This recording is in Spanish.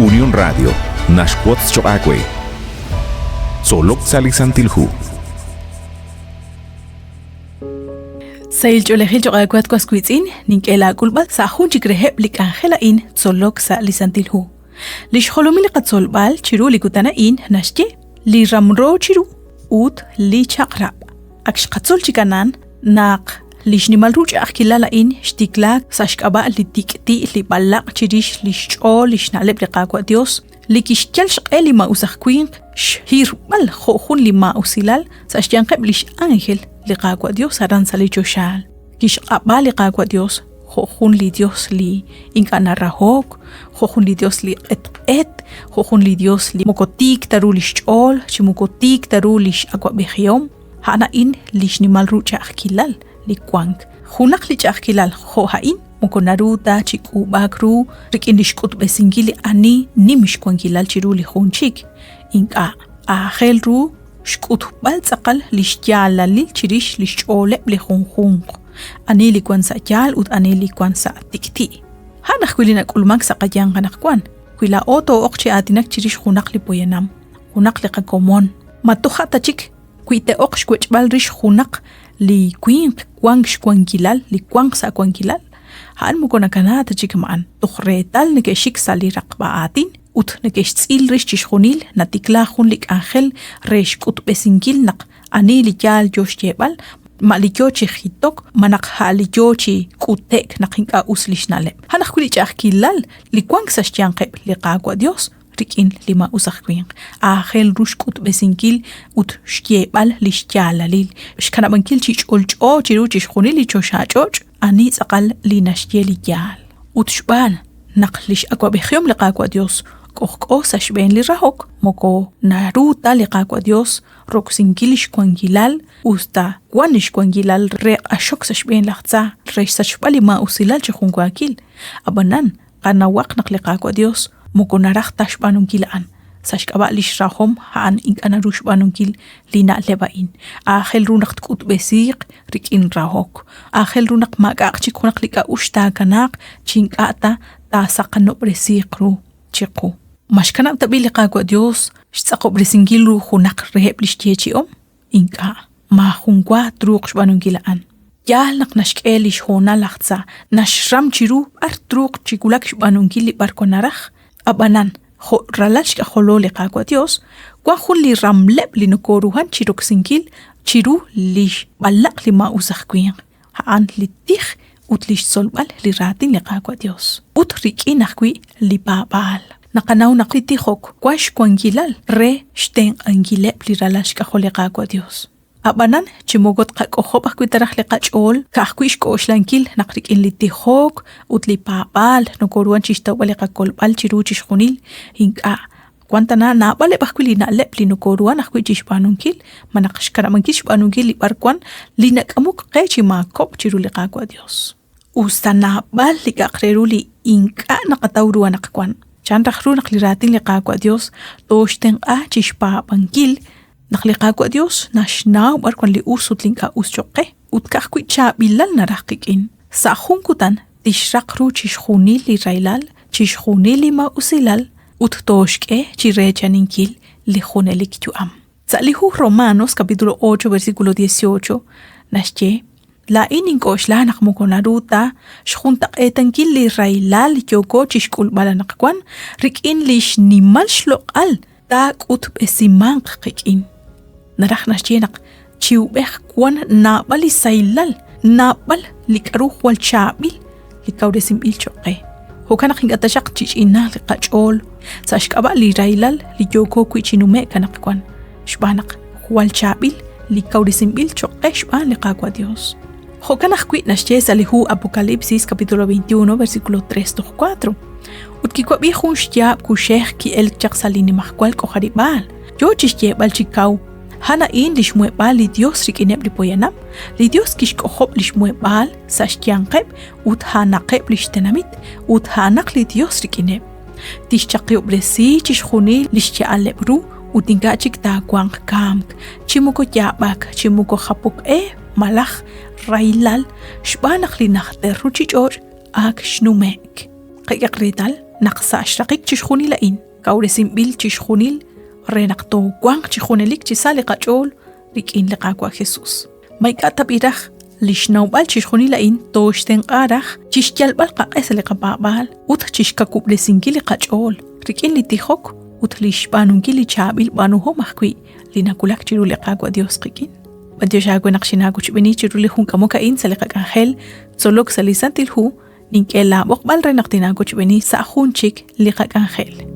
Unión Radio, Nashquots Choacue. Solok Salisantilhu. Sail Cholehil Choaquat Quasquitzin, Ninkela Kulba, Sahun Chikrehep Lik Angela in, Solok Salisantilhu. Lish Holomil Katsolbal, Chiru Likutana in, Nashke, Li Ramro Chiru, Ut Li Chakrab. Aksh Katsol Chikanan, Nak. Lish nimalruj akilala in shtiklak sashkaba li tikti li balak chirish lish o lish naleb li qaqwa Dios li kishtial shqeli ma usakquin shhir bal khokhun li ma usilal sashyanqeb lish ángel li qaqwa Dios aran salicho shal kishqaba li qaqwa Dios khokhun li Dios li inkana rahok khokhun li Dios li et khokhun li Dios li mokotik taru lish ol chimukotik taru lish aqwa bikhyom hana in lish nimalruj akilal Likwang. Hunak li chakilal hohain, mukonaruta, chiku bakru, rikin lishkut besingili ani, nimishkwangilal chiru li hunchik. Inka, ahelru, shkut balzakal lishjala li chirish lishole li hunhung. Ani likwan sa jal ut ani likwan sa tikti. Hanak kwilinak ulmag sa kajang kanakwan. Kwila oto okchi atinak chirish hunak li poyanam. Hunak li kakomon. Matuhata chik, kwite oksh kwechbal rish hunak. Li kwang shkwangilal li kwang sa kwangilal haan mo kona kanata chikmaan tukhretal nekeshik sali raqbaatin ut nekeshil rish chishkhunil natikla khun lik angel resh kut besingil naq ani li jal josh jebal malikyo chihitok manak halikyo chi kutek naqinka uslishnale hanak kuli chakilal li kwang sa shyanqeb li qaqwa Dios rikin lima usakquin ángel rushkut besinkil ut shkiebal lishyalalil shkanabankil chich'olch'o chiru chishkhunil lichoshach'och' ani tz'aqal linashyeli yal ut shb'al naqlish akwabejiom liqaqwa Dios k'ojk'o sa xb'en li rahok moko naruta liqaqwa Dios roksinkil xkwangilal usta kwan xkwangilal re ashok sa xb'en lajtza rex sa xb'al lima usilal chijunkwakil abanan qanawaq naqliqaqwa Dios Mukonarach tashbanunkil sashkaba lishrahom haan inkanarush banunkil lina lebain ángel runak tkut besiq rikin rahok ángel runak magaq chikunak lika ushta kanak chinkata ta saqano bresiqru chiqu mashkana tabili qaqwa Dios shtsaqo bresingil ru hunak reheb lishtichiom inka ma hunkwa truq banunkil ya naqnashkeli shona laqtsa nashram chiru artruq chikulak banunkil barkonarach Abanan, ralash ka holole qaqwa Dios, kwa khun li ramleb li nukoruhan chiruk sinkil, chiru li balak li ma usakquin. Haan li tich ut li solbal li ratin li qaqwa Dios. Ut rikin akwi li babal. Nakanaw nakitihok, kwa shkwangilal, re shten angileb li ralash ka hole qaqwa Dios. Abanan, chimogot qakohop akwitarach li qachol, kakwish ko oshlankil, nakrikin li tihok, ut li papal, nukoruan chistawal li qakolbal, chiru chishkunil, hinka, kwantana nabale bakwili na lep li nukoruan, akwi chishpanunkil, manakashkaraman kishpanunkil li barkwan, li nakamuk qechi makop chiru li qaqwa Dios. Usta nabal li kakreru li inka nakatawruan nakakwan. Chan rakhru nakliratin li qaqwa Dios, toshten chishpapankil, Nakliqaqwa Dios nashnaw barkwan li usut linka uschoqe utkaqwi chabilal naraqikin sa junkutan tishraqru chishkhunil li railal chishkhunil li ma usilal uttoshke chirechaninkil li khunelik tuam Salihu Romanos capítulo 8 versículo 18 nashche la ininkosh la naqmukonaruta shjuntaq etankil li railal yoko chishkul balanaqkwan rikin li shnimal shloqal ta kut besiman qikin Narach nashjenak chiubeh kwan nabal li sailal nabal li karuh wal chabil li kauresim ilchoqe hokanak hingatashaq chichina li qachol sashkaba li railal li yoko kwichinume kanak kwan shbanak wal chabil li kauresim ilchoqe shban li qaqwa Dios hokanak kwi nashje salihu Apocalipsis capítulo 21 versículo 3-4 utkikwa bihun shjab kusheh ki el chaqsalini mahkwal koharibal yo chishje bal chikaw Hana in lishmuebal li Dios rikineb li poyanam, li Dios kishkohop lishmuebal sa shtianqeb ut hanaqeb lishtenamit ut hanaq li Dios rikineb. Tishchaqio bresi chishkhuni lishtialebru ut ingachik ta kwang kamk, chimuko yabak, chimuko hapuk malach railal, shbanaq li nakhter ruchichor ak shnumek. Qayaqrital naqsa ashraqik chishkhuni lain kauresim bil chishkhunil renaqto guang chishkhunelik chisali qachol rikin liqaqwa Jesus maikata biraj lishnawbal chishkhuni lain toshten qaraj chishyalbal qaqesli qababal ut chishkakublesinki liqachol rikin litijok ut lishbanunki lichabil banuho mahkwi linakulak chiru liqaqwa Dios qikin Dios agua naqshinagu chibini chiru lihun kamoka in saliqaqangel tsolok salisantilhu ninkela boqbal renaqtinagu chibini sa junchik liqaqangel